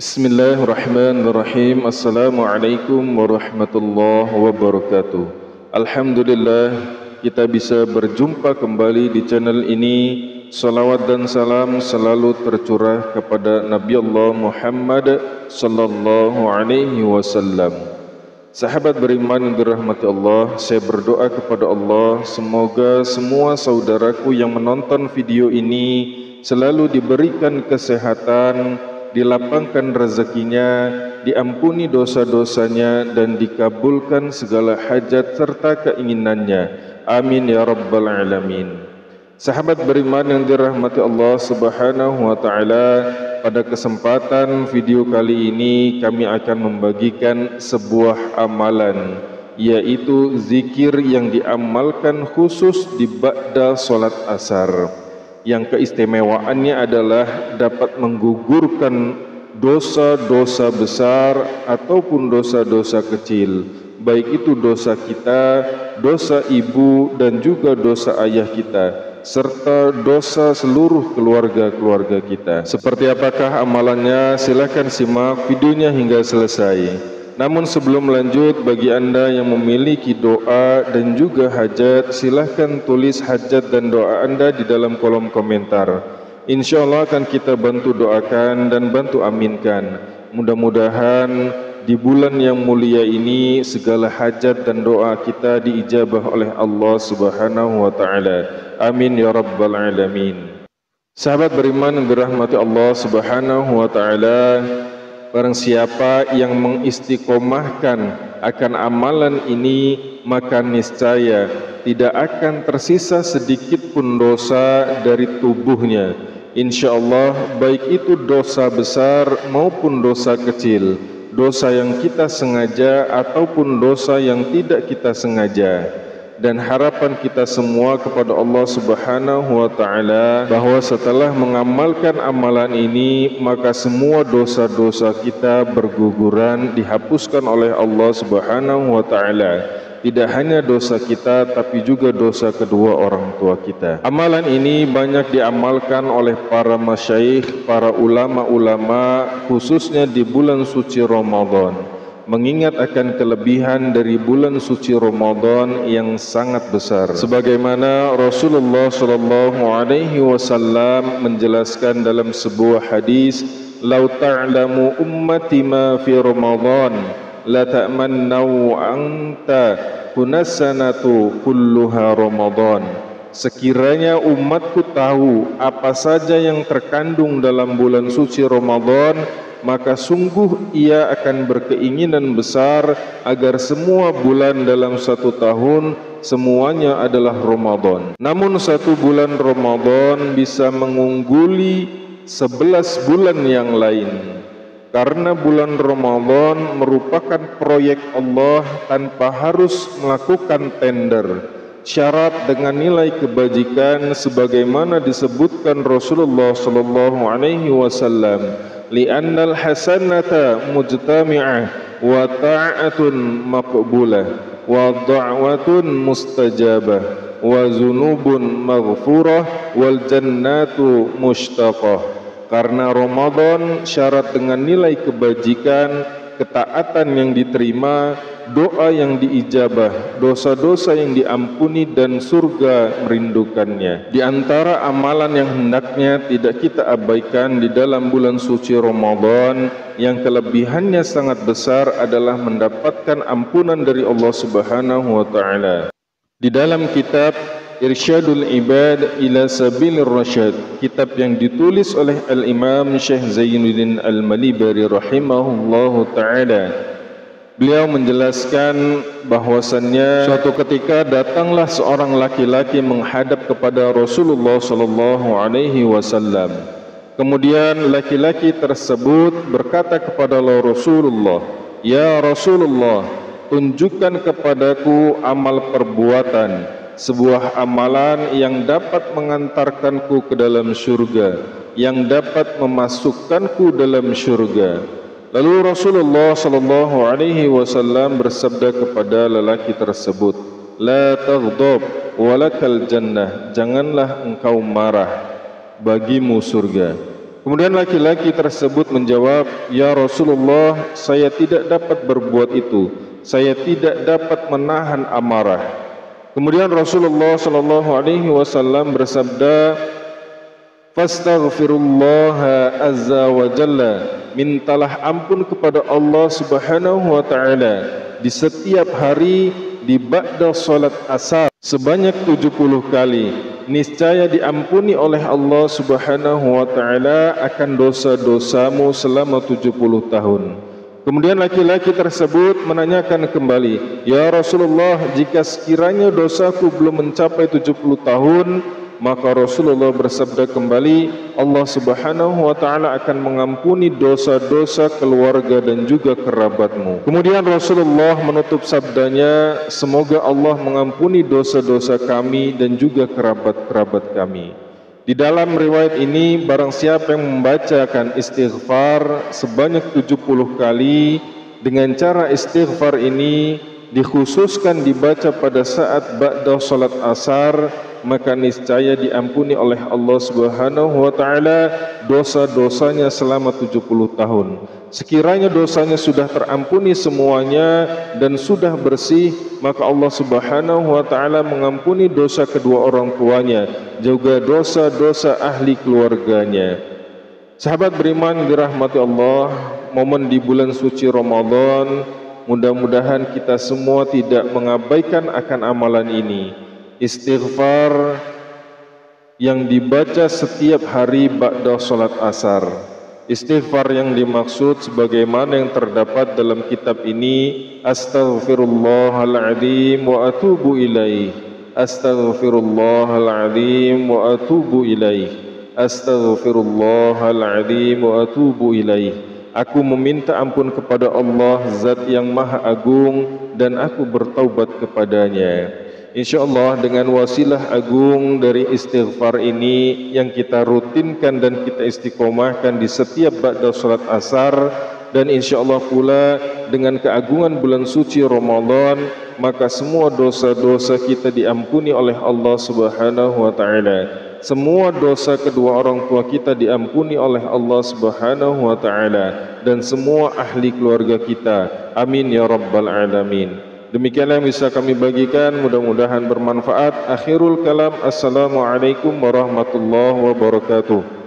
Bismillahirrahmanirrahim. Assalamualaikum warahmatullahi wabarakatuh. Alhamdulillah kita bisa berjumpa kembali di channel ini. Salawat dan salam selalu tercurah kepada Nabi Allah Muhammad sallallahu alaihi wasallam. Sahabat beriman yang dirahmati Allah, saya berdoa kepada Allah semoga semua saudaraku yang menonton video ini selalu diberikan kesehatan, dilapangkan rezekinya, diampuni dosa-dosanya, dan dikabulkan segala hajat serta keinginannya. Amin ya rabbal alamin. Sahabat beriman yang dirahmati Allah subhanahu wa ta'ala, pada kesempatan video kali ini kami akan membagikan sebuah amalan, yaitu zikir yang diamalkan khusus di ba'da solat asar, yang keistimewaannya adalah dapat menggugurkan dosa-dosa besar ataupun dosa-dosa kecil, baik itu dosa kita, dosa ibu dan juga dosa ayah kita, serta dosa seluruh keluarga-keluarga kita. Seperti apakah amalannya? Silakan simak videonya hingga selesai. Namun sebelum lanjut, bagi anda yang memiliki doa dan juga hajat, silahkan tulis hajat dan doa anda di dalam kolom komentar. InsyaAllah akan kita bantu doakan dan bantu aminkan. Mudah-mudahan di bulan yang mulia ini segala hajat dan doa kita diijabah oleh Allah subhanahu wa ta'ala. Amin ya rabbal alamin. Sahabat beriman yang dirahmati Allah subhanahu wa ta'ala, barang siapa yang mengistiqomahkan akan amalan ini, maka niscaya tidak akan tersisa sedikit pun dosa dari tubuhnya. InsyaAllah baik itu dosa besar maupun dosa kecil, dosa yang kita sengaja ataupun dosa yang tidak kita sengaja. Dan harapan kita semua kepada Allah subhanahu wa ta'ala bahwa setelah mengamalkan amalan ini, maka semua dosa-dosa kita berguguran, dihapuskan oleh Allah subhanahu wa ta'ala. Tidak hanya dosa kita, tapi juga dosa kedua orang tua kita. Amalan ini banyak diamalkan oleh para masyayikh, para ulama-ulama, khususnya di bulan suci Ramadan, mengingat akan kelebihan dari bulan suci Ramadan yang sangat besar. Sebagaimana Rasulullah sallallahu alaihi wasallam menjelaskan dalam sebuah hadis, "Lau ta'lamu ummati ma fi Ramadan, la ta'mannau anta kunassanatu kulluha Ramadan." Sekiranya umatku tahu apa saja yang terkandung dalam bulan suci Ramadan, maka sungguh ia akan berkeinginan besar agar semua bulan dalam satu tahun semuanya adalah Ramadan. Namun satu bulan Ramadan bisa mengungguli 11 bulan yang lain, karena bulan Ramadan merupakan proyek Allah tanpa harus melakukan tender. Syarat dengan nilai kebajikan sebagaimana disebutkan Rasulullah sallallahu alaihi wasallam, li'annal hasanata mujtami'ah wa ta'atun maqbulah wa da'watun mustajabah wa zunubun maghfurah wal jannatu mushtaqah. Karena Ramadan syarat dengan nilai kebajikan, ketaatan yang diterima, doa yang diijabah, dosa-dosa yang diampuni, dan surga merindukannya. Di antara amalan yang hendaknya tidak kita abaikan di dalam bulan suci Ramadan, yang kelebihannya sangat besar, adalah mendapatkan ampunan dari Allah subhanahu wa ta'ala. Di dalam kitab Irsyadul Ibad ila Sabilir Rasyad, kitab yang ditulis oleh Al-Imam Syekh Zainuddin Al-Malibari rahimahullahu ta'ala, beliau menjelaskan bahwasannya suatu ketika datanglah seorang laki-laki menghadap kepada Rasulullah sallallahu alaihi wasallam. Kemudian laki-laki tersebut berkata kepada Rasulullah, "Ya Rasulullah, tunjukkan kepadaku amal perbuatan, sebuah amalan yang dapat mengantarkanku ke dalam syurga, yang dapat memasukkanku dalam syurga." Lalu Rasulullah sallallahu alaihi wasallam bersabda kepada lelaki tersebut, "La taghdab walakal jannah." Janganlah engkau marah, bagimu surga. Kemudian laki-laki tersebut menjawab, "Ya Rasulullah, saya tidak dapat berbuat itu. Saya tidak dapat menahan amarah." Kemudian Rasulullah sallallahu alaihi wasallam bersabda, "Fastaghfirullaha azza wa jalla." Mintalah ampun kepada Allah Subhanahu wa taala di setiap hari di ba'da salat asar sebanyak 70 kali. Niscaya diampuni oleh Allah Subhanahu wa taala akan dosa-dosamu selama 70 tahun. Kemudian laki-laki tersebut menanyakan kembali, "Ya Rasulullah, jika sekiranya dosaku belum mencapai 70 tahun?" Maka Rasulullah bersabda kembali, Allah Subhanahu wa taala akan mengampuni dosa-dosa keluarga dan juga kerabatmu. Kemudian Rasulullah menutup sabdanya, semoga Allah mengampuni dosa-dosa kami dan juga kerabat-kerabat kami. Di dalam riwayat ini, barang siapa yang membacakan istighfar sebanyak 70 kali, dengan cara istighfar ini dikhususkan dibaca pada saat ba'da salat asar, maka niscaya diampuni oleh Allah Subhanahu wa taala dosa-dosanya selama 70 tahun. Sekiranya dosanya sudah terampuni semuanya dan sudah bersih, maka Allah Subhanahu wa taala mengampuni dosa kedua orang tuanya, juga dosa-dosa ahli keluarganya. Sahabat beriman dirahmati Allah, momen di bulan suci Ramadan, mudah-mudahan kita semua tidak mengabaikan akan amalan ini. Istighfar yang dibaca setiap hari ba'da salat asar. Istighfar yang dimaksud sebagaimana yang terdapat dalam kitab ini, Astaghfirullahaladzim wa atubu ilaih. Astaghfirullahaladzim wa atubu ilaih. Astaghfirullahaladzim wa atubu ilaih. Aku meminta ampun kepada Allah, Zat yang Maha Agung, dan aku bertaubat kepadanya. InsyaAllah dengan wasilah agung dari istighfar ini yang kita rutinkan dan kita istiqomahkan di setiap ba'da salat asar, dan insyaAllah pula dengan keagungan bulan suci Ramadan, maka semua dosa-dosa kita diampuni oleh Allah Subhanahu wa taala. Semua dosa kedua orang tua kita diampuni oleh Allah Subhanahu wa taala, dan semua ahli keluarga kita. Amin ya rabbal alamin. Demikianlah yang bisa kami bagikan, mudah-mudahan bermanfaat. Akhirul kalam, assalamualaikum warahmatullahi wabarakatuh.